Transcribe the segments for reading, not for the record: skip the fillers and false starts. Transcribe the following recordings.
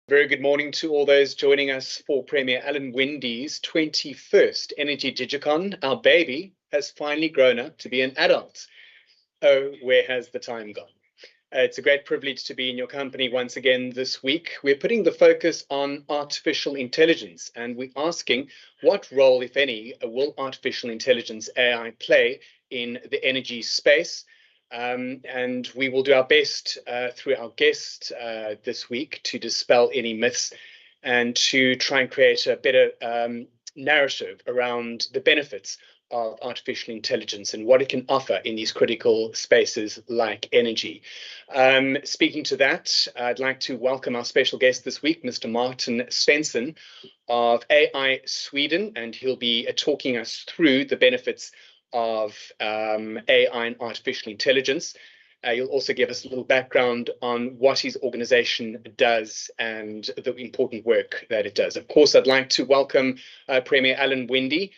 Very good morning to all those joining us for Premier Alan Windy's 21st Energy Digicon. Our baby has finally grown up to be an adult. Oh, where has the time gone? It's a great privilege to be in your company once again this week. We're putting the focus on artificial intelligence, and we're asking what role, if any, will artificial intelligence, AI, play in the energy space? And we will do our best through our guest this week to dispel any myths and to try and create a better narrative around the benefits of artificial intelligence and what it can offer in these critical spaces like energy. Speaking to that, I'd like to welcome our special guest this week, Mr. Martin Svensson of AI Sweden, and he'll be talking us through the benefits of AI and artificial intelligence. He'll also give us a little background on what his organization does and the important work that it does. Of course, I'd like to welcome Premier Alan Windy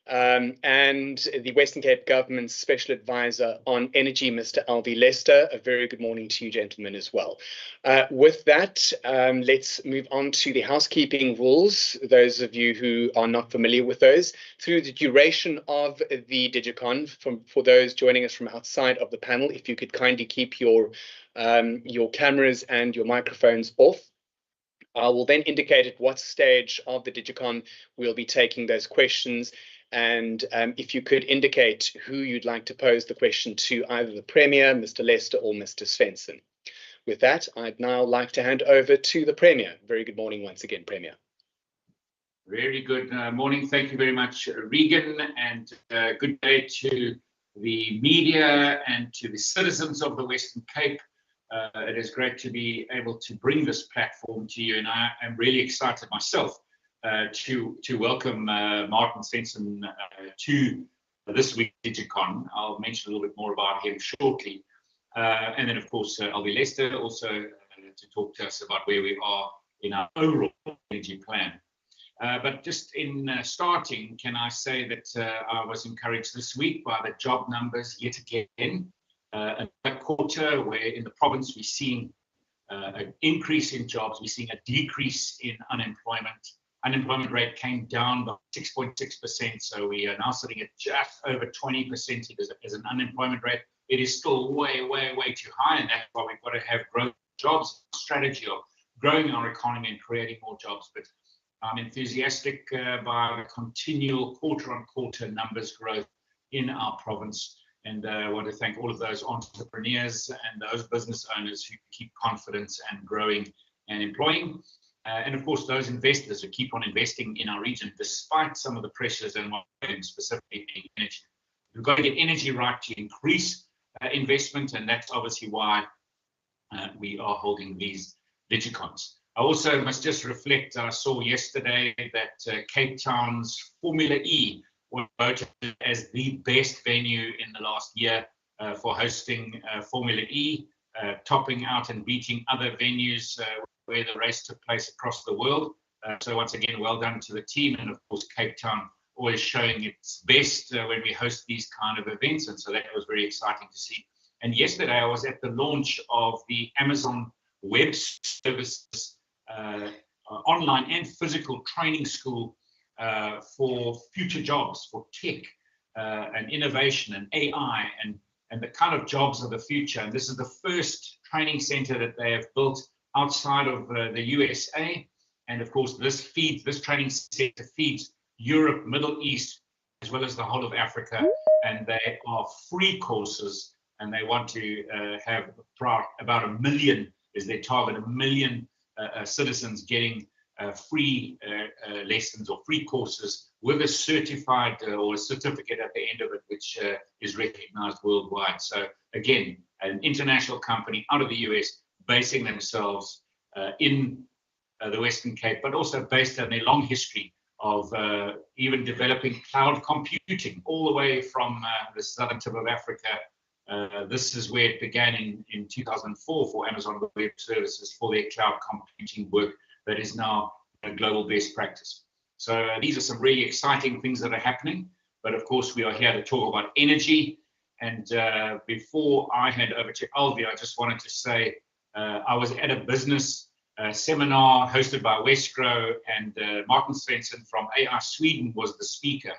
and the Western Cape Government's Special Advisor on Energy, Mr. Alvie Lester. A very good morning to you, gentlemen, as well. With that, let's move on to the housekeeping rules. Those of you who are not familiar with those, through the duration of the Digicon, for those joining us from outside of the panel, if you could kindly keep your cameras and your microphones off. I will then indicate at what stage of the Digicon we'll be taking those questions. And if you could indicate who you'd like to pose the question to, either the Premier, Mr. Lester, or Mr. Svensson. With that, I'd now like to hand over to the Premier. Very good morning once again, Premier. Very good morning. Thank you very much, Regan, and good day to the media and to the citizens of the Western Cape. It is great to be able to bring this platform to you, and I am really excited myself to welcome Martin Svensson to this week's Digicon. I'll mention a little bit more about him shortly. And then, of course, Alvie Lester also to talk to us about where we are in our overall energy plan. But just in starting, can I say that I was encouraged this week by the job numbers yet again. Another quarter where in the province we're seeing an increase in jobs, we're seeing a decrease in unemployment. Unemployment rate came down by 6.6%, so we are now sitting at just over 20% as an unemployment rate. It is still way, way, way too high, and that's why we've got to have growth jobs, strategy of growing our economy and creating more jobs. But I'm enthusiastic by the continual quarter-on-quarter numbers growth in our province. And I want to thank all of those entrepreneurs and those business owners who keep confidence and growing and employing. And of course, those investors who keep on investing in our region, despite some of the pressures and specifically in energy. We've got to get energy right to increase investment, and that's obviously why we are holding these Digicons. I also must just reflect, I saw yesterday that Cape Town's Formula E was voted as the best venue in the last year for hosting Formula E, topping out and beating other venues where the race took place across the world. So once again, well done to the team, and of course Cape Town always showing its best when we host these kind of events, and so that was very exciting to see. And yesterday I was at the launch of the Amazon Web Services online and physical training school for future jobs, for tech and innovation and AI and the kind of jobs of the future. And this is the first training center that they have built outside of the USA. And of course, this training center feeds Europe, Middle East, as well as the whole of Africa. And they are free courses, and they want to have about 1 million is their target, 1 million citizens getting free lessons or free courses with a certified or a certificate at the end of it, which is recognized worldwide. So again, an international company out of the US basing themselves in the Western Cape, but also based on their long history of even developing cloud computing all the way from the southern tip of Africa. This is where it began in 2004 for Amazon Web Services for their cloud computing work that is now a global best practice. So these are some really exciting things that are happening. But of course, we are here to talk about energy. And before I hand over to Alvie, I just wanted to say I was at a business seminar hosted by Westgrow, and Martin Svensson from AI Sweden was the speaker.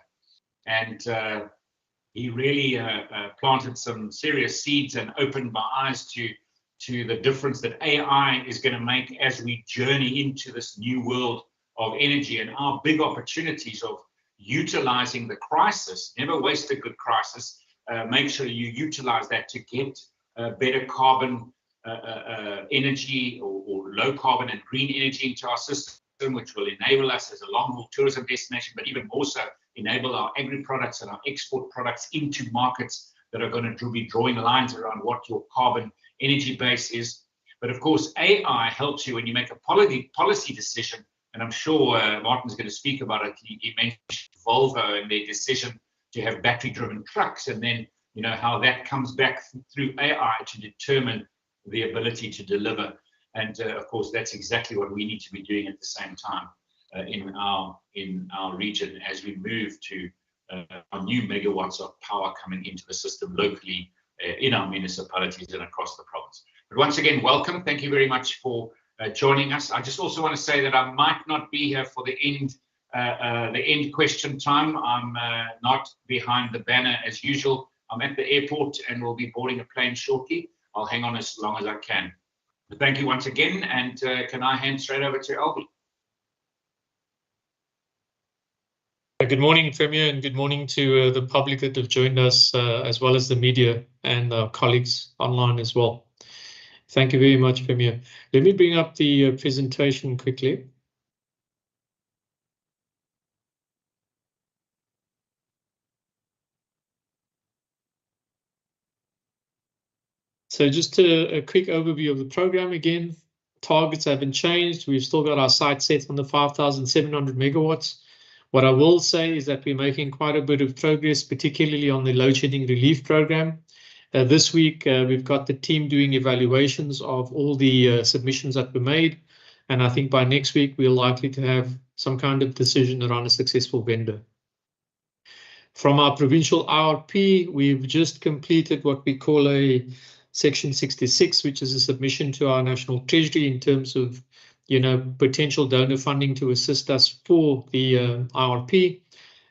And he really planted some serious seeds and opened my eyes to the difference that AI is going to make as we journey into this new world of energy, and our big opportunities of utilizing the crisis. Never waste a good crisis. Make sure you utilize that to get better carbon energy or low carbon and green energy into our system, which will enable us as a long-haul tourism destination, but even more so enable our agri products and our export products into markets that are going to be drawing lines around what your carbon energy base is. But of course, AI helps you when you make a policy decision, and I'm sure Martin's going to speak about it. He mentioned Volvo and their decision to have battery-driven trucks, and then how that comes back through AI to determine the ability to deliver. And of course, that's exactly what we need to be doing at the same time in our region as we move to our new megawatts of power coming into the system locally in our municipalities and across the province. But once again, welcome. Thank you very much for joining us. I just also want to say that I might not be here for the end question time. I'm not behind the banner as usual. I'm at the airport and will be boarding a plane shortly. I'll hang on as long as I can. But thank you once again, and can I hand straight over to Albie? Good morning, Premier, and good morning to the public that have joined us, as well as the media and our colleagues online as well. Thank you very much, Premier. Let me bring up the presentation quickly. So just a quick overview of the program again. Targets haven't changed. We've still got our sights set on the 5,700 megawatts. What I will say is that we're making quite a bit of progress, particularly on the load shedding relief program. This week, we've got the team doing evaluations of all the submissions that were made. And I think by next week, we're likely to have some kind of decision around a successful vendor. From our provincial IRP, we've just completed what we call a Section 66, which is a submission to our National Treasury in terms of potential donor funding to assist us for the IRP.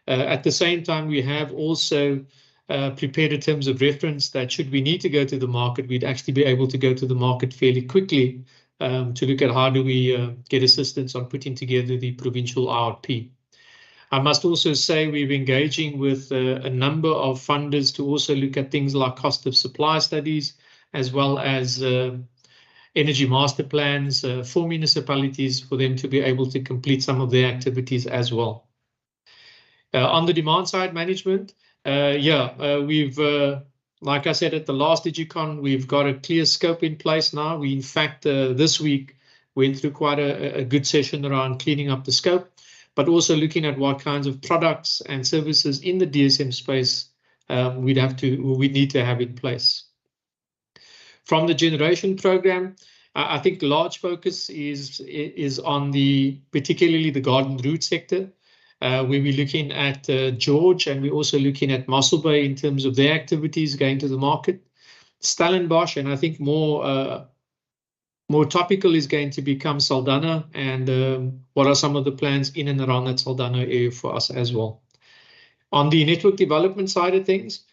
At the same time, we have also prepared in terms of reference that should we need to go to the market, we'd actually be able to go to the market fairly quickly to look at how do we get assistance on putting together the provincial IRP. I must also say we're engaging with a number of funders to also look at things like cost of supply studies, as well as energy master plans for municipalities for them to be able to complete some of their activities as well. On the demand side management, we've, like I said at the last Digicon, we've got a clear scope in place now. We, in fact, this week went through quite a good session around cleaning up the scope, but also looking at what kinds of products and services in the DSM space we need to have in place. From the generation program, I think large focus is on particularly the garden route sector. We'll be looking at George, and we're also looking at Mossel Bay in terms of their activities going to the market. Stellenbosch, and I think more topical is going to become Saldanha, and what are some of the plans in and around that Saldanha area for us as well. On the network development side of things,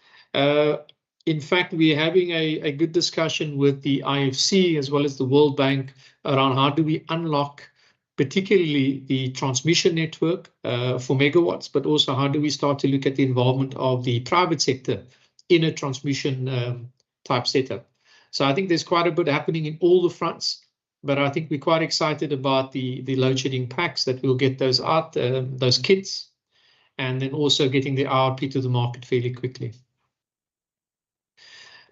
in fact, we're having a good discussion with the IFC as well as the World Bank around how do we unlock particularly the transmission network for megawatts, but also how do we start to look at the involvement of the private sector in a transmission type setup. So I think there's quite a bit happening in all the fronts, but I think we're quite excited about the load shedding packs that we'll get those out, those kits, and then also getting the IRP to the market fairly quickly.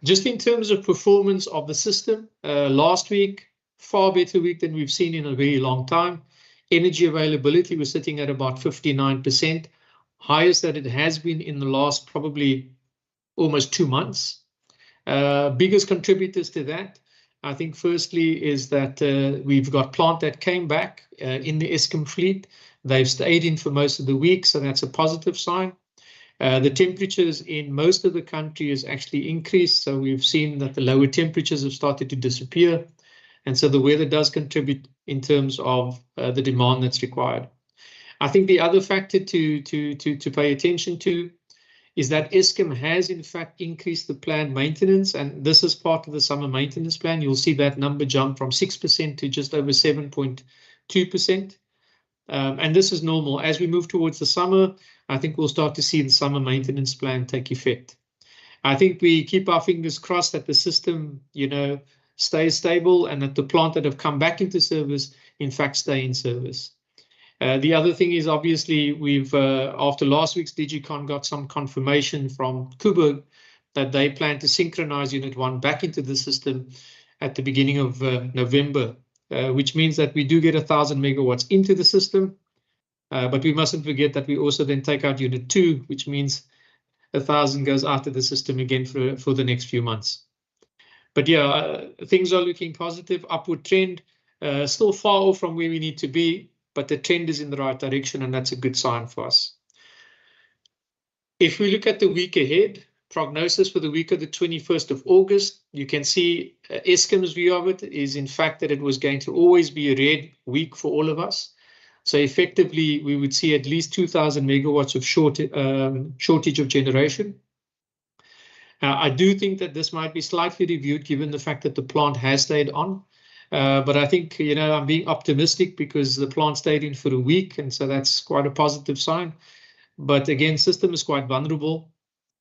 Just in terms of performance of the system, last week, far better week than we've seen in a very long time. Energy availability was sitting at about 59%, highest that it has been in the last probably almost 2 months. Biggest contributors to that, I think firstly is that we've got plant that came back in the Eskom fleet. They've stayed in for most of the week, so that's a positive sign. The temperatures in most of the country has actually increased, so we've seen that the lower temperatures have started to disappear. And so the weather does contribute in terms of the demand that's required. I think the other factor to pay attention to is that Eskom has in fact increased the planned maintenance, and this is part of the summer maintenance plan. You'll see that number jump from 6% to just over 7.2%. And this is normal. As we move towards the summer, I think we'll start to see the summer maintenance plan take effect. I think we keep our fingers crossed that the system, stays stable and that the plant that have come back into service, in fact, stay in service. The other thing is obviously we've, after last week's Digicon, got some confirmation from Coburg that they plan to synchronize Unit 1 back into the system at the beginning of November, which means that we do get 1,000 megawatts into the system. But we mustn't forget that we also then take out Unit 2, which means 1,000 goes out of the system again for the next few months. But yeah, things are looking positive, upward trend, still far off from where we need to be, but the trend is in the right direction, and that's a good sign for us. If we look at the week ahead, prognosis for the week of the 21st of August, you can see Eskom's view of it is in fact that it was going to always be a red week for all of us. So effectively, we would see at least 2,000 megawatts of shortage of generation. I do think that this might be slightly reviewed given the fact that the plant has stayed on. But I think, I'm being optimistic because the plant stayed in for a week, and so that's quite a positive sign. But again, system is quite vulnerable.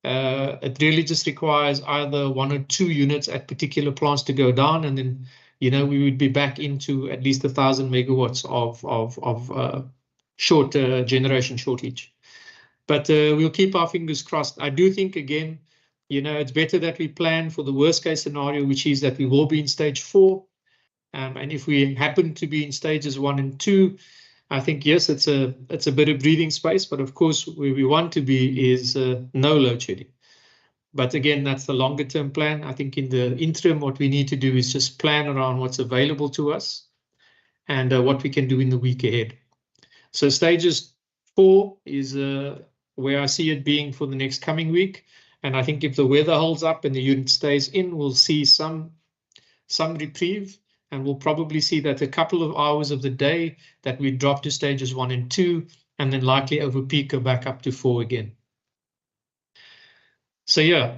It really just requires either 1 or 2 units at particular plants to go down, and then, we would be back into at least 1,000 megawatts of short generation shortage. But we'll keep our fingers crossed. I do think, again, it's better that we plan for the worst case scenario, which is that we will be in stage 4. And if we happen to be in stages 1 and 2, I think, yes, it's a bit of breathing space. But of course, where we want to be is no load shedding. But again, that's the longer term plan. I think in the interim, what we need to do is just plan around what's available to us and what we can do in the week ahead. So stages 4 is where I see it being for the next coming week. And I think if the weather holds up and the unit stays in, we'll see some reprieve. And we'll probably see that a couple of hours of the day that we drop to stages 1 and 2, and then likely over peak go back up to 4 again. So yeah,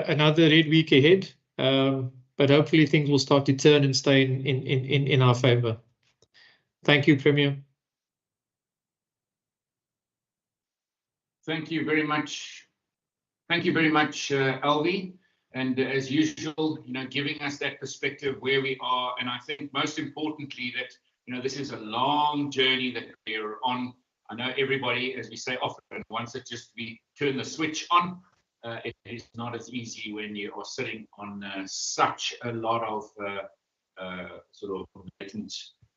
another red week ahead, but hopefully things will start to turn and stay in our favor. Thank you, Premier. Thank you very much. Thank you very much, Alvi. And as usual, giving us that perspective where we are. And I think most importantly that, this is a long journey that we're on. I know everybody, as we say often, wants it just we turn the switch on. It is not as easy when you are sitting on such a lot of sort of latent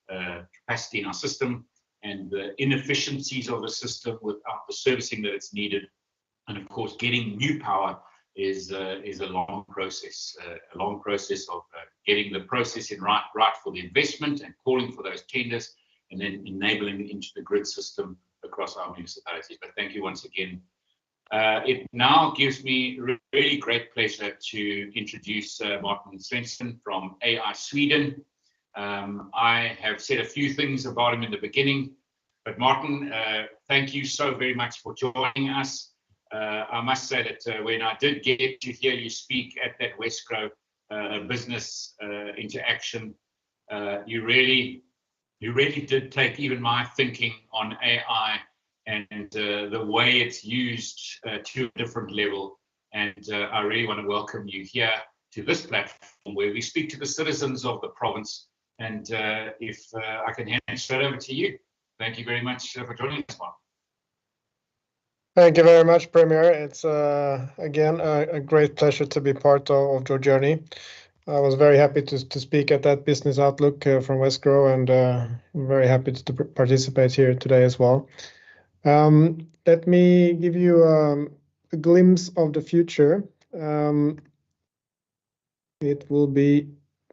capacity in our system and the inefficiencies of the system without the servicing that it's needed. And of course, getting new power is a long process of getting the processing right for the investment and calling for those tenders and then enabling it into the grid system across our municipalities. But thank you once again. It now gives me really great pleasure to introduce Martin Svensson from AI Sweden. I have said a few things about him in the beginning, but Martin, thank you so very much for joining us. I must say that when I did get to hear you speak at that Wesgro business interaction, you really did take even my thinking on AI and the way it's used to a different level. And I really want to welcome you here to this platform where we speak to the citizens of the province. And if I can hand it straight over to you. Thank you very much for joining us, Martin. Thank you very much, Premier. It's again a great pleasure to be part of your journey. I was very happy to speak at that business outlook from Wesgro, and I'm very happy to participate here today as well. Let me give you a glimpse of the future. It will be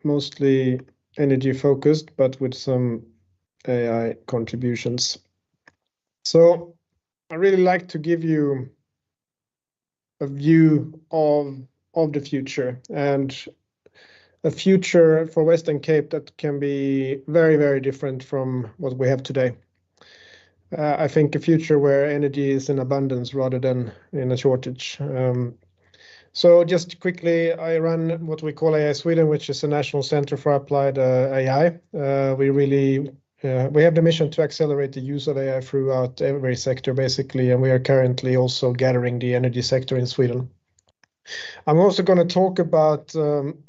mostly energy focused, but with some AI contributions. So I really like to give you a view of the future, and a future for Western Cape that can be very, very different from what we have today. I think a future where energy is in abundance rather than in a shortage. So just quickly, I run what we call AI Sweden, which is a national center for applied AI. We have the mission to accelerate the use of AI throughout every sector, basically, and we are currently also gathering the energy sector in Sweden. I'm also going to talk about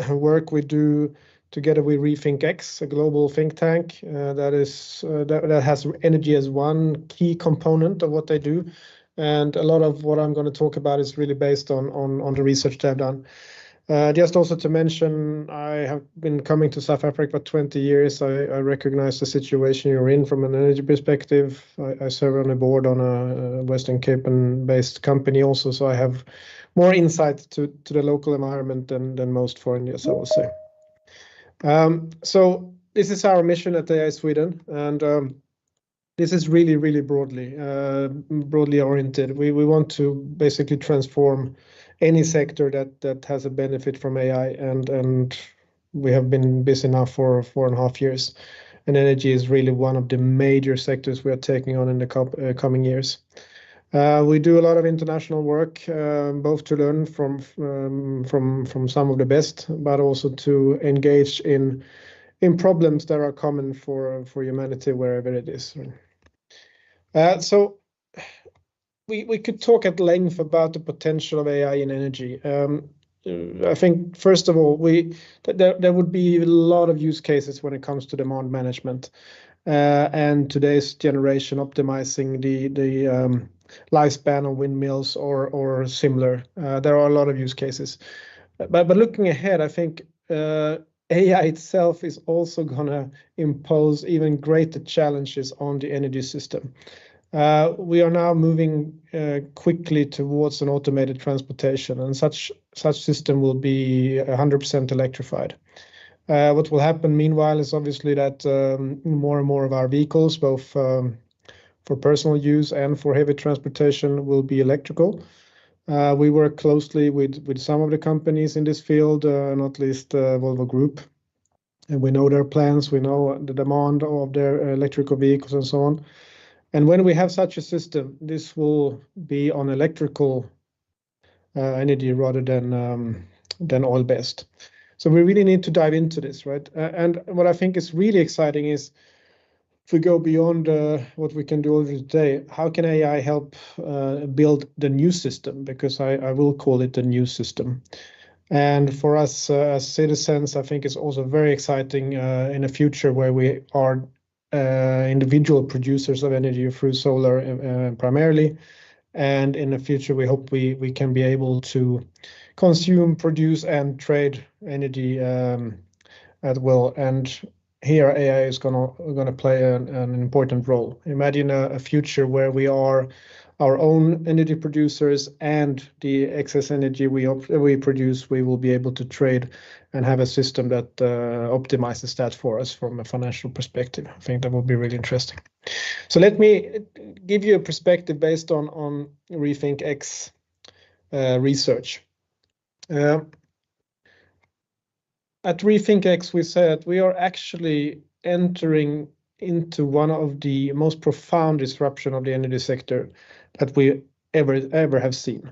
work we do together with Rethink X, a global think tank that has energy as one key component of what they do. And a lot of what I'm going to talk about is really based on the research they've done. Just also to mention, I have been coming to South Africa for 20 years. I recognize the situation you're in from an energy perspective. I serve on a board on a Western Cape-based company also, so I have more insight to the local environment than most foreigners, I will say. So this is our mission at AI Sweden, and this is really, really broadly oriented. We want to basically transform any sector that has a benefit from AI, and we have been busy now for 4.5 years. And energy is really one of the major sectors we are taking on in the coming years. We do a lot of international work, both to learn from some of the best, but also to engage in problems that are common for humanity wherever it is. So we could talk at length about the potential of AI in energy. I think, first of all, there would be a lot of use cases when it comes to demand management, and today's generation optimizing the lifespan of windmills or similar. There are a lot of use cases. But looking ahead, I think AI itself is also going to impose even greater challenges on the energy system. We are now moving quickly towards an automated transportation, and such system will be 100% electrified. What will happen meanwhile is obviously that more and more of our vehicles, both for personal use and for heavy transportation, will be electrical. We work closely with some of the companies in this field, not least Volvo Group. And we know their plans, we know the demand of their electrical vehicles and so on. And when we have such a system, this will be on electrical energy rather than oil-based. So we really need to dive into this, right? And what I think is really exciting is, if we go beyond what we can do already today, how can AI help build the new system? Because I will call it the new system. And for us as citizens, I think it's also very exciting in a future where we are individual producers of energy through solar primarily. And in the future, we hope we can be able to consume, produce, and trade energy at will. And here AI is gonna play an important role. Imagine a future where we are our own energy producers, and the excess energy we produce, we will be able to trade and have a system that optimizes that for us from a financial perspective. I think that will be really interesting. So let me give you a perspective based on Rethink X research. At Rethink X, we said we are actually entering into one of the most profound disruption of the energy sector that we ever have seen.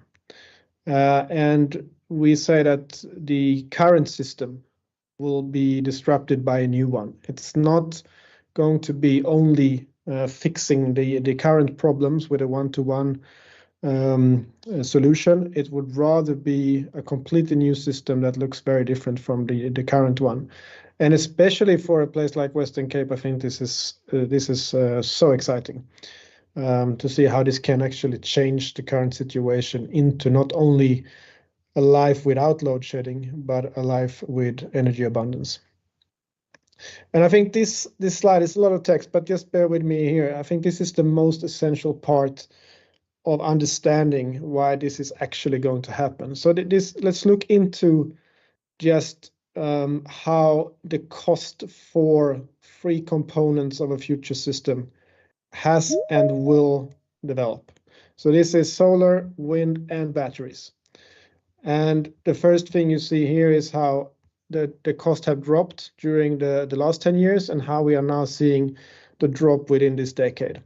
And we say that the current system will be disrupted by a new one. It's not going to be only fixing the current problems with a one-to-one solution. It would rather be a completely new system that looks very different from the current one. And especially for a place like Western Cape, I think this is so exciting to see how this can actually change the current situation into not only a life without load shedding, but a life with energy abundance. And I think this slide is a lot of text, but just bear with me here. I think this is the most essential part of understanding why this is actually going to happen. So let's look into just how the cost for three components of a future system has and will develop. So this is solar, wind, and batteries. And the first thing you see here is how the cost have dropped during the last 10 years and how we are now seeing the drop within this decade.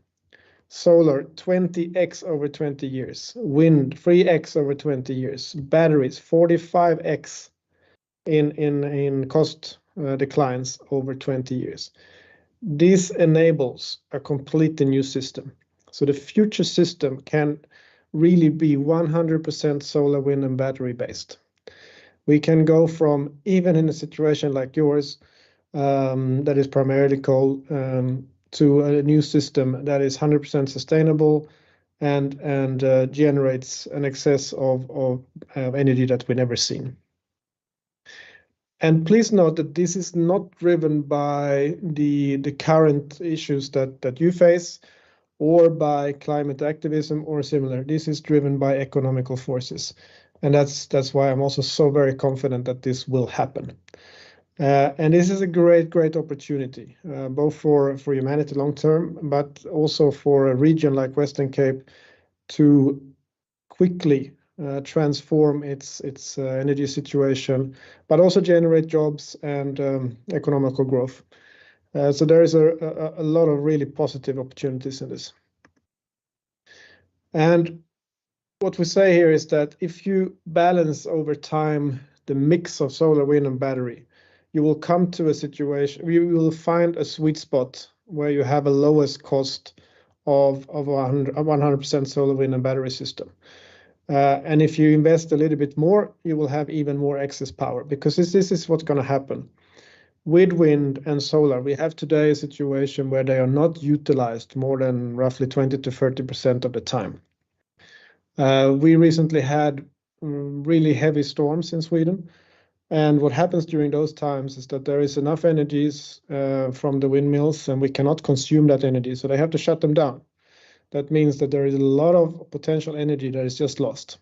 Solar 20x over 20 years, wind 3x over 20 years, batteries 45x in cost declines over 20 years. This enables a completely new system. So the future system can really be 100% solar, wind, and battery based. We can go from, even in a situation like yours, that is primarily coal, to a new system that is 100% sustainable and generates an excess of energy that we've never seen. And please note that this is not driven by the current issues that you face or by climate activism or similar. This is driven by economical forces. And that's why I'm also so very confident that this will happen. And this is a great opportunity, both for humanity long term, but also for a region like Western Cape to quickly transform its energy situation, but also generate jobs and economical growth. So there is a lot of really positive opportunities in this. And what we say here is that if you balance over time the mix of solar, wind, and battery, you will come to a situation, you will find a sweet spot where you have a lowest cost of 100% solar, wind, and battery system. And if you invest a little bit more, you will have even more excess power, because this is what's going to happen. With wind and solar, we have today a situation where they are not utilized more than roughly 20 to 30% of the time. We recently had really heavy storms in Sweden. And what happens during those times is that there is enough energies from the windmills and we cannot consume that energy, so they have to shut them down. That means that there is a lot of potential energy that is just lost.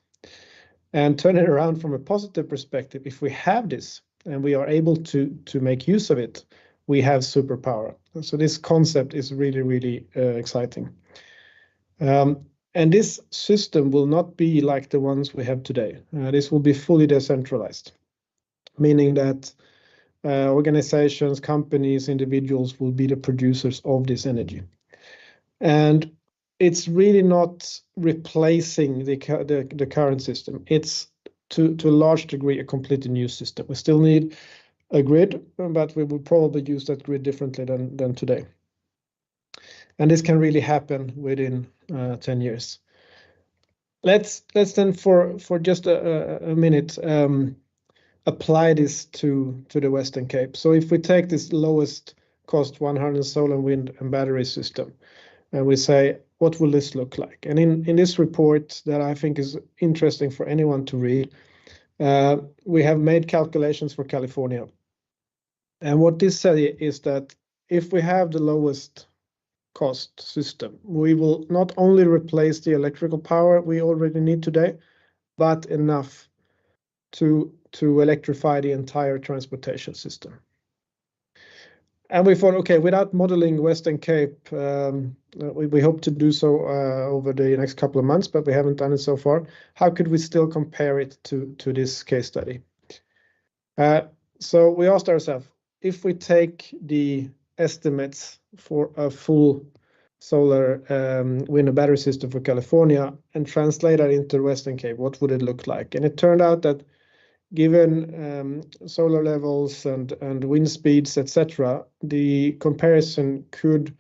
And turn it around from a positive perspective, if we have this and we are able to make use of it, we have superpower. So this concept is really exciting. And this system will not be like the ones we have today. This will be fully decentralized, meaning that organizations, companies, individuals will be the producers of this energy. And it's really not replacing the current system. It's to a large degree a completely new system. We still need a grid, but we will probably use that grid differently than today. And this can really happen within 10 years. Let's then for just a minute apply this to the Western Cape. So if we take this lowest cost 100 solar, wind, and battery system, and we say, what will this look like? And in this report that I think is interesting for anyone to read, we have made calculations for California. And what this says is that if we have the lowest cost system, we will not only replace the electrical power we already need today, but enough to electrify the entire transportation system. And we thought, okay, without modeling Western Cape, we hope to do so over the next couple of months, but we haven't done it so far. How could we still compare it to this case study? So we asked ourselves, if we take the estimates for a full solar wind and battery system for California and translate that into Western Cape, what would it look like? And it turned out that given solar levels and wind speeds, etc., the comparison could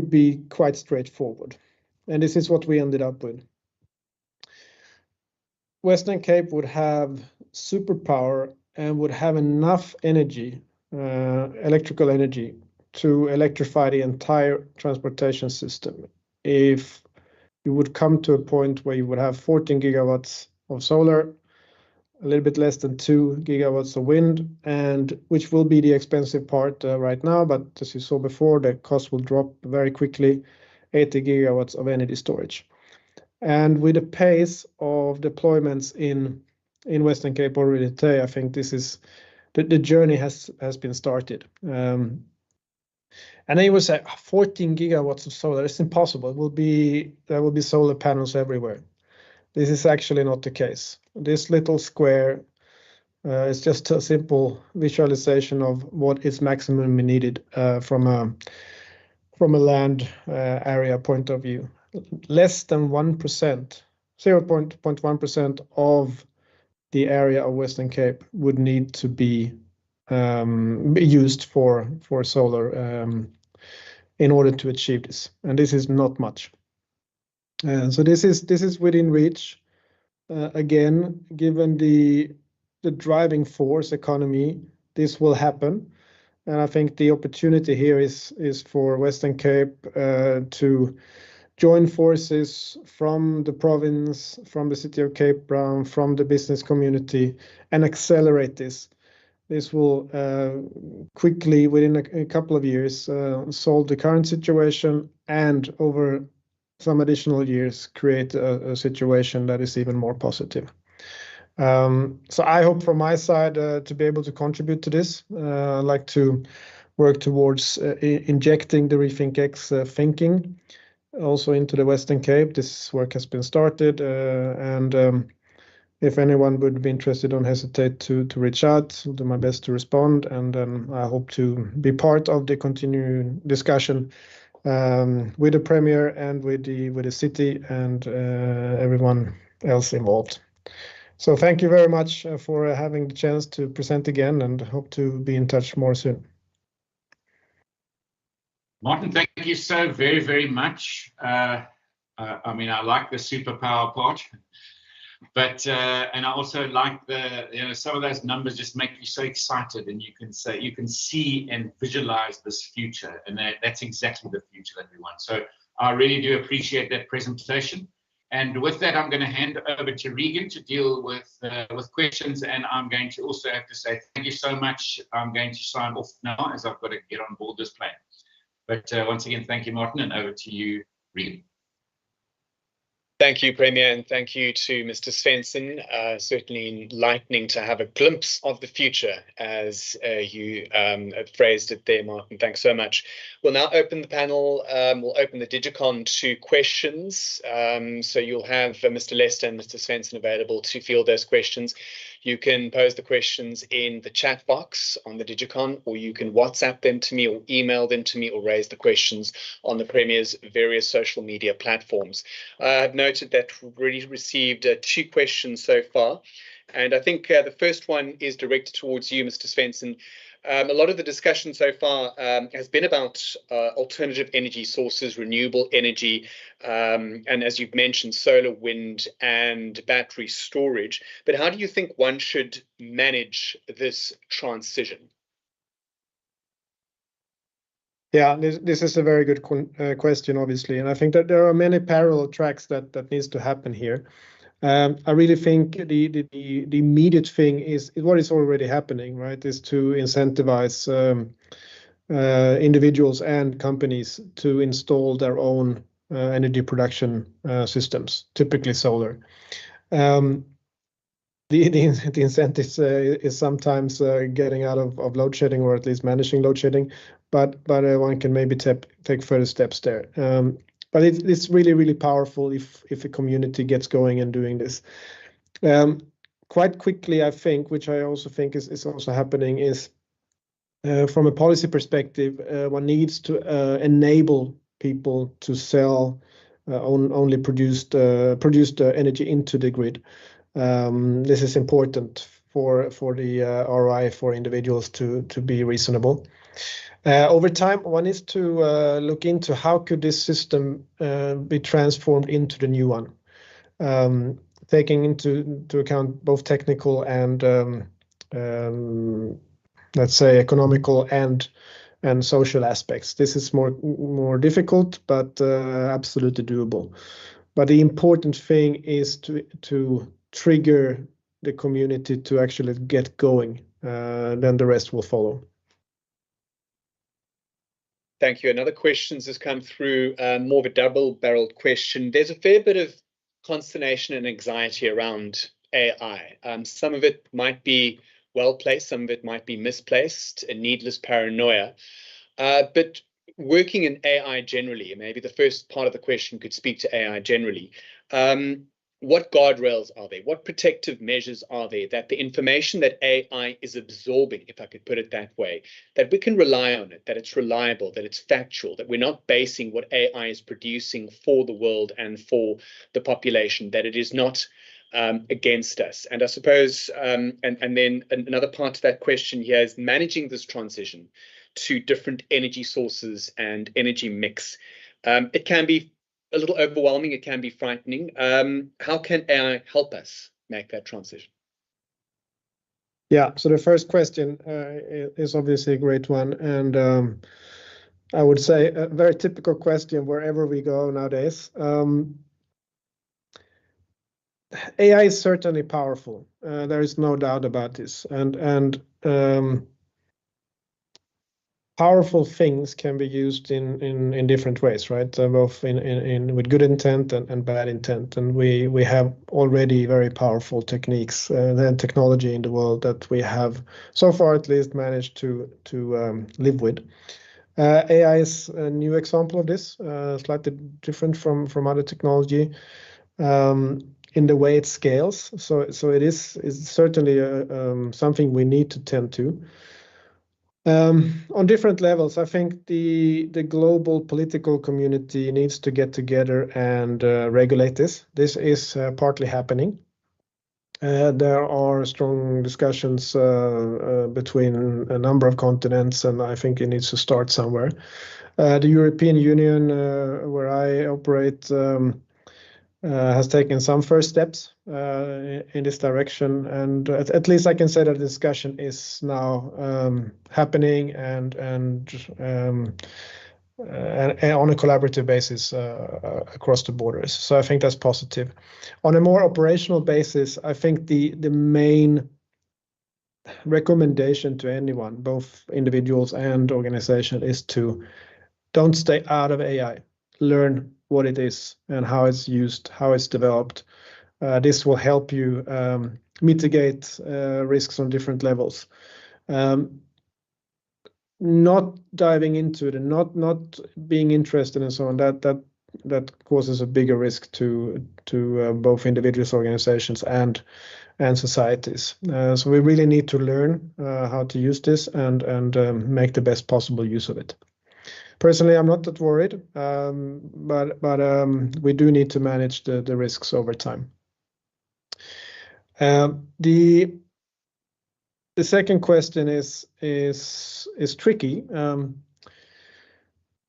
be quite straightforward. And this is what we ended up with. Western Cape would have superpower and would have enough energy, electrical energy, to electrify the entire transportation system if you would come to a point where you would have 14 gigawatts of solar, a little bit less than 2 gigawatts of wind, and which will be the expensive part right now, but as you saw before, the cost will drop very quickly, 80 gigawatts of energy storage. And with the pace of deployments in Western Cape already today, I think this is the journey has been started. And then you would say 14 gigawatts of solar, it's impossible. There will be solar panels everywhere. This is actually not the case. This little square It's just a simple visualization of what is maximum needed from a land area point of view. Less than 1%, 0.1% of the area of Western Cape would need to be used for solar in order to achieve this, and this is not much. So this is within reach. Again, given the driving force economy, this will happen, and I think the opportunity here is for Western Cape to join forces from the province, from the city of Cape Brown, from the business community, and accelerate this. This will quickly, within a couple of years, solve the current situation, and over some additional years, create a situation that is even more positive. So I hope from my side to be able to contribute to this. I'd like to work towards injecting the Rethink X thinking also into the Western Cape. This work has been started, and if anyone would be interested, don't hesitate to reach out. I'll do my best to respond, and I hope to be part of the continuing discussion with the Premier and with the city and everyone else involved. So thank you very much for having the chance to present again, and hope to be in touch more soon. Martin, thank you so very, very much. I mean, I like the superpower part, but and I also like the, you know, some of those numbers just make you so excited, and you can see and visualize this future, and that's exactly the future that we want. So I really do appreciate that presentation. And with that, I'm going to hand over to Regan to deal with questions, and I'm going to also have to say thank you so much. I'm going to sign off now as I've got to get on board this plane. But once again, thank you, Martin, and over to you, Regan. Thank you, Premier, and thank you to Mr. Svensson. Certainly enlightening to have a glimpse of the future, as you phrased it there, Martin. Thanks so much. We'll now open the panel. We'll open the Digicon to questions. So you'll have Mr. Lester and Mr. Svensson available to field those questions. You can pose the questions in the chat box on the Digicon, or you can WhatsApp them to me, or email them to me, or raise the questions on the Premier's various social media platforms. I've noted that we've already received 2 questions so far, and I think the first one is directed towards you, Mr. Svensson. A lot of the discussion so far has been about alternative energy sources, renewable energy, and as you've mentioned, solar, wind, and battery storage. But how do you think one should manage this transition? Yeah, this is a very good question, obviously, and I think that there are many parallel tracks that needs to happen here. I really think the immediate thing is what is already happening, right? Is to incentivize individuals and companies to install their own energy production systems, typically solar. The incentives is sometimes getting out of load shedding, or at least managing load shedding, but one can maybe take further steps there. But it's really, really powerful if a community gets going and doing this. Quite quickly, I think, which I also think is also happening, is from a policy perspective, one needs to enable people to sell only produced energy into the grid. This is important for the ROI for individuals to be reasonable. Over time, one is to look into how could this system be transformed into the new one, taking into account both technical and let's say economical and social aspects. This is more difficult, but absolutely doable. But the important thing is to trigger the community to actually get going. Then the rest will follow. Thank you. Another question has come through, more of a double-barreled question. There's a fair bit of consternation and anxiety around AI. Some of it might be well-placed, some of it might be misplaced, a needless paranoia. But working in AI generally, maybe the first part of the question could speak to AI generally. what guardrails are there? What protective measures are there that the information that AI is absorbing, if I could put it that way, that we can rely on it, that it's reliable, that it's factual, that we're not basing what AI is producing for the world and for the population, that it is not against us. And I suppose, and then another part to that question here is managing this transition to different energy sources and energy mix. It can be a little overwhelming. It can be frightening. How can AI help us make that transition? Yeah, so the first question is obviously a great one. And I would say a very typical question wherever we go nowadays. AI is certainly powerful. There is no doubt about this. And powerful things can be used in different ways, right? Both in with good intent and bad intent. And we have already very powerful techniques and technology in the world that we have so far at least managed to live with. AI is a new example of this, slightly different from other technology in the way it scales. So it is certainly something we need to tend to. On different levels, I think the global political community needs to get together and regulate this. This is partly happening. There are strong discussions between a number of continents, and I think it needs to start somewhere. The European Union, where I operate, has taken some first steps in this direction, and at least I can say that the discussion is now happening and on a collaborative basis across the borders. So I think that's positive. On a more operational basis, I think the main recommendation to anyone, both individuals and organization, is to don't stay out of AI. Learn what it is and how it's used, how it's developed. This will help you mitigate risks on different levels. Not diving into it and not being interested and so on, that causes a bigger risk to both individuals, organizations, and societies. So we really need to learn how to use this and make the best possible use of it. Personally, I'm not that worried, but we do need to manage the risks over time. The second question is tricky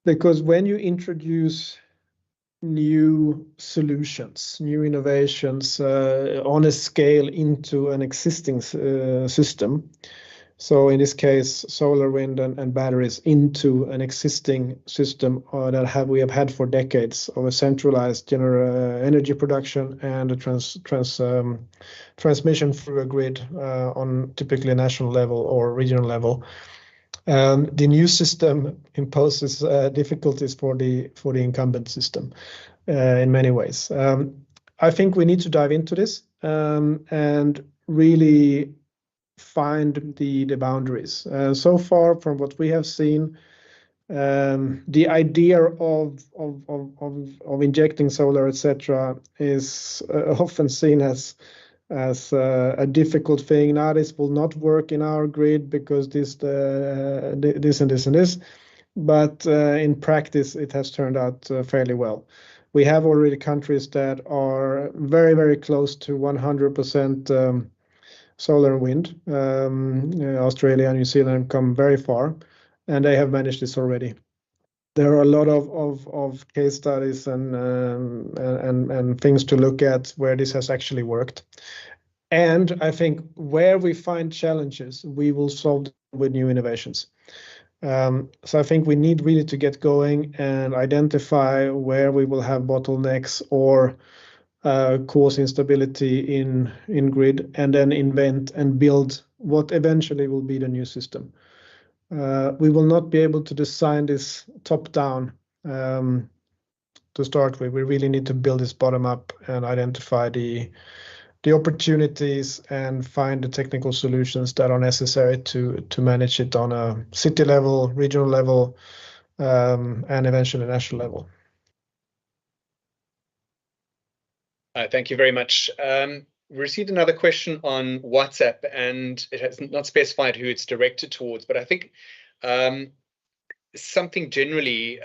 because when you introduce new solutions, new innovations on a scale into an existing system. So in this case, solar, wind, and batteries into an existing system that we have had for decades of a centralized energy production and a transmission through a grid on typically a national level or regional level. The new system imposes difficulties for the incumbent system in many ways. I think we need to dive into this and really find the boundaries. So far, from what we have seen, the idea of injecting solar, etc., is often seen as a difficult thing. Now, this will not work in our grid because this and this. But in practice, it has turned out fairly well. We have already countries that are very, very close to 100% solar and wind. Australia and New Zealand come very far, and they have managed this already. There are a lot of case studies and things to look at where this has actually worked. And I think where we find challenges, we will solve them with new innovations. So I think we need really to get going and identify where we will have bottlenecks or cause instability in grid, and then invent and build what eventually will be the new system. We will not be able to design this top down to start with. We really need to build this bottom up and identify the opportunities and find the technical solutions that are necessary to manage it on a city level, regional level, and eventually national level. Thank you very much. We received another question on WhatsApp, and it has not specified who it's directed towards, but I think something generally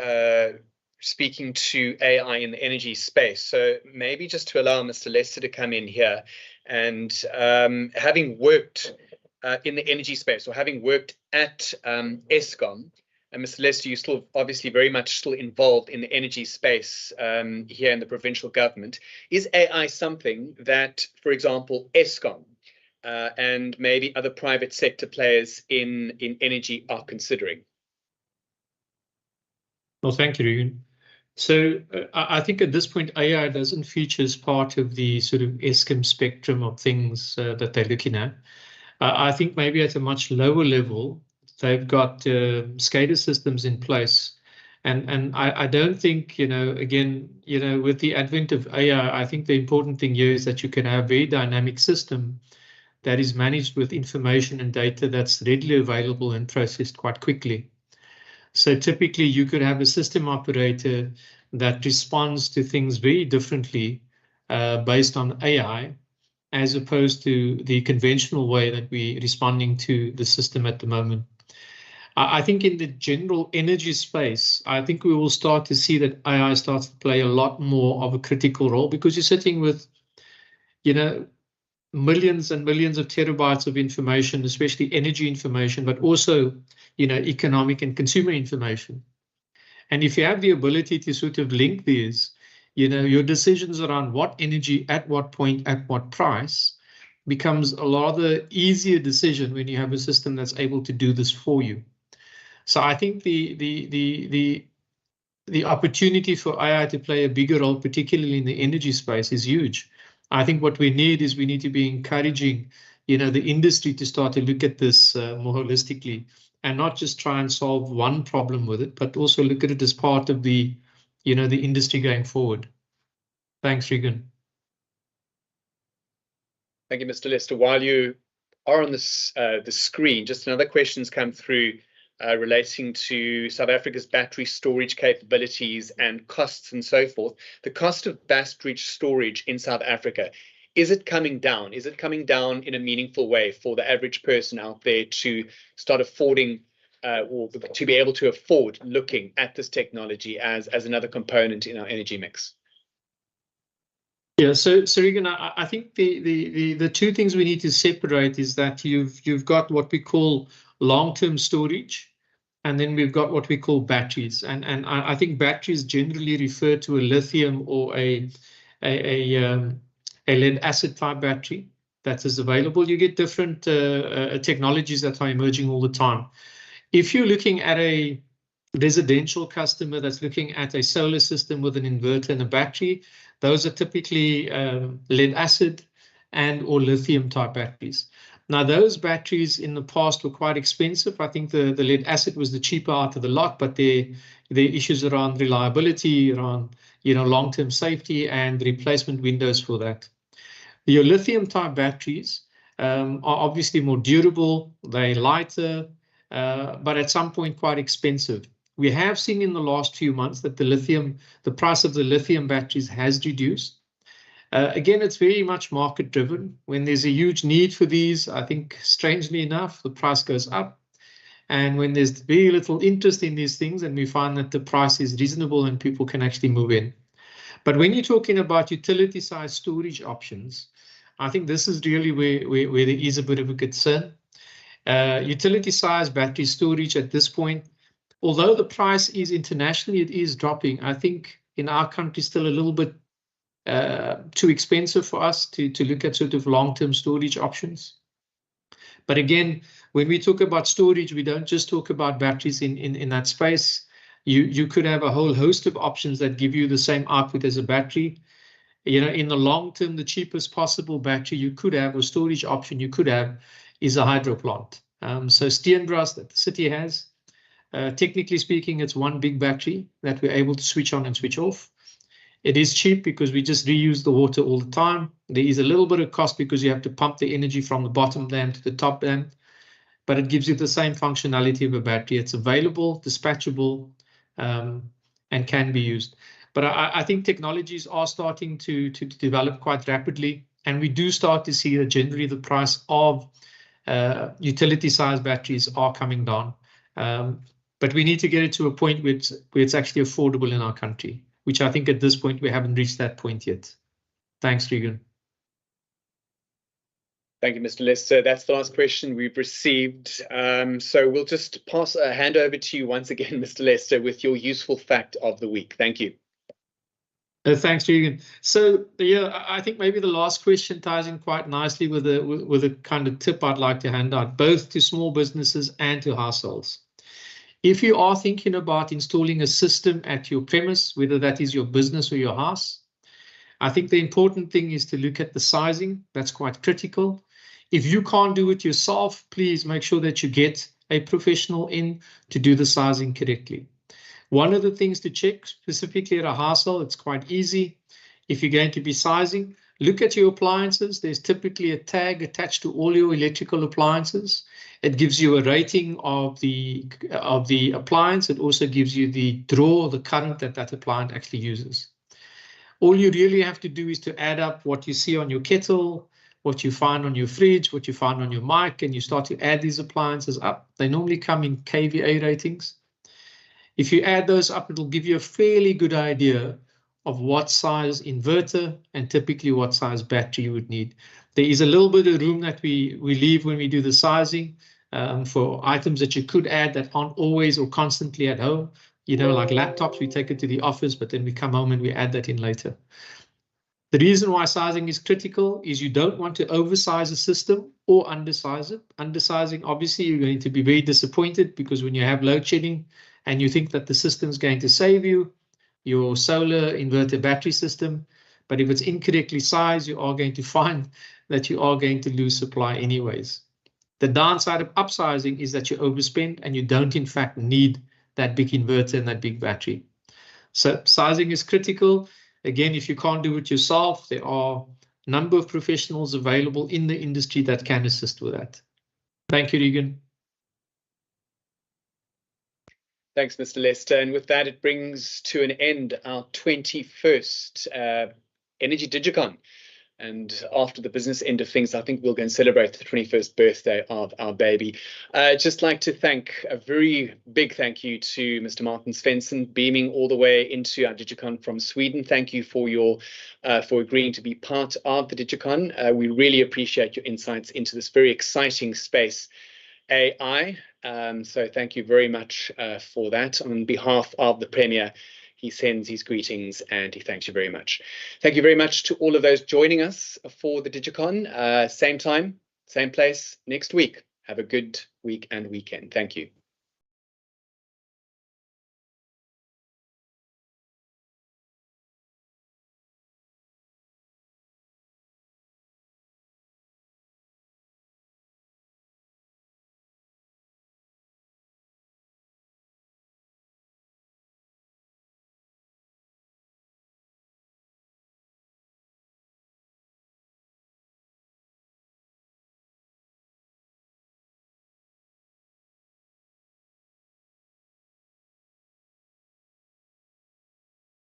speaking to AI in the energy space. So maybe just to allow Mr. Lester to come in here, and having worked in the energy space, or having worked at Eskom, and Mr. Lester, you're still obviously very much still involved in the energy space here in the provincial government. Is AI something that, for example, Eskom and maybe other private sector players in energy are considering? Well, thank you, Regan. So I think at this point, AI doesn't feature as part of the sort of Eskom spectrum of things that they're looking at. I think maybe at a much lower level, they've got SCADA systems in place. And I don't think, again, with the advent of AI, I think the important thing here is that you can have a very dynamic system that is managed with information and data that's readily available and processed quite quickly. So typically you could have a system operator that responds to things very differently based on AI, as opposed to the conventional way that we're responding to the system at the moment. I think in the general energy space, I think we will start to see that AI starts to play a lot more of a critical role, because you're sitting with, millions and millions of terabytes of information, especially energy information, but also, economic and consumer information. And if you have the ability to sort of link these, your decisions around what energy, at what point, at what price, becomes a rather easier decision when you have a system that's able to do this for you. So I think the opportunity for AI to play a bigger role, particularly in the energy space, is huge. I think what we need to be encouraging, the industry to start to look at this more holistically, and not just try and solve one problem with it, but also look at it as part of the, the industry going forward. Thanks, Regan. Thank you, Mr. Lester. While you are on this, the screen, just another question's come through relating to South Africa's battery storage capabilities and costs and so forth. The cost of battery storage in South Africa, is it coming down? Is it coming down in a meaningful way for the average person out there to start affording or to be able to afford looking at this technology as another component in our energy mix? Yeah, so Regan, I think the two things we need to separate is that you've got what we call long-term storage, and then we've got what we call batteries. And I think batteries generally refer to a lithium or a lead acid type battery that is available. You get different technologies that are emerging all the time. If you're looking at a residential customer that's looking at a solar system with an inverter and a battery, those are typically lead acid and or lithium type batteries. Now, those batteries in the past were quite expensive. I think the lead acid was the cheaper out of the lot, but the issues around reliability, around long-term safety, and replacement windows for that. Your lithium type batteries are obviously more durable, they're lighter, but at some point quite expensive. We have seen in the last few months that the price of the lithium batteries has reduced. Again, it's very much market driven. When there's a huge need for these, I think strangely enough, the price goes up. And when there's very little interest in these things, and we find that the price is reasonable and people can actually move in. But when you're talking about utility size storage options, I think this is really where there is a bit of a concern. Utility size battery storage at this point, although the price is internationally, it is dropping. I think in our country still a little bit too expensive for us to look at sort of long-term storage options. But again, when we talk about storage, we don't just talk about batteries in that space. You could have a whole host of options that give you the same output as a battery. In the long term, the cheapest possible battery you could have, or storage option you could have, is a hydro plant. So Steenbras that the city has, technically speaking, it's one big battery that we're able to switch on and switch off. It is cheap because we just reuse the water all the time. There is a little bit of cost because you have to pump the energy from the bottom dam to the top dam, but it gives you the same functionality of a battery. It's available, dispatchable, and can be used. But I think technologies are starting to develop quite rapidly, and we do start to see that generally the price of utility size batteries are coming down. But we need to get it to a point where it's actually affordable in our country, which I think at this point we haven't reached that point yet. Thanks, Regan. Thank you, Mr. Lester. That's the last question we've received. So we'll just pass a hand over to you once again, Mr. Lester, with your useful fact of the week. Thank you. Thanks, Regan. So yeah, I think maybe the last question ties in quite nicely with a kind of tip I'd like to hand out, both to small businesses and to households. If you are thinking about installing a system at your premise, whether that is your business or your house, I think the important thing is to look at the sizing. That's quite critical. If you can't do it yourself, please make sure that you get a professional in to do the sizing correctly. One of the things to check specifically at a household, it's quite easy. If you're going to be sizing, look at your appliances. There's typically a tag attached to all your electrical appliances. It gives you a rating of the appliance. It also gives you the draw, the current that appliance actually uses. All you really have to do is to add up what you see on your kettle, what you find on your fridge, what you find on your mic, and you start to add these appliances up. They normally come in kVA ratings. If you add those up, it'll give you a fairly good idea of what size inverter and typically what size battery you would need. There is a little bit of room that we leave when we do the sizing for items that you could add that aren't always or constantly at home. You know, like laptops, we take it to the office, but then we come home and we add that in later. The reason why sizing is critical is you don't want to oversize a system or undersize it. Undersizing, obviously, you're going to be very disappointed because when you have load shedding and you think that the system is going to save you, your solar inverter battery system, but if it's incorrectly sized, you are going to find that you are going to lose supply anyways. The downside of upsizing is that you overspend and you don't in fact need that big inverter and that big battery. So sizing is critical. Again, if you can't do it yourself, there are a number of professionals available in the industry that can assist with that. Thank you, Regan. Thanks, Mr. Lester. And with that, it brings to an end our 21st Energy Digicon. And after the business end of things, I think we'll go and celebrate the 21st birthday of our baby. Just like to thank a very big thank you to Mr. Martin Svensson, beaming all the way into our Digicon from Sweden. Thank you for your for agreeing to be part of the Digicon. We really appreciate your insights into this very exciting space, AI. So thank you very much for that. On behalf of the Premier, he sends his greetings and he thanks you very much. Thank you very much to all of those joining us for the Digicon. Same time, same place next week. Have a good week and weekend. Thank you.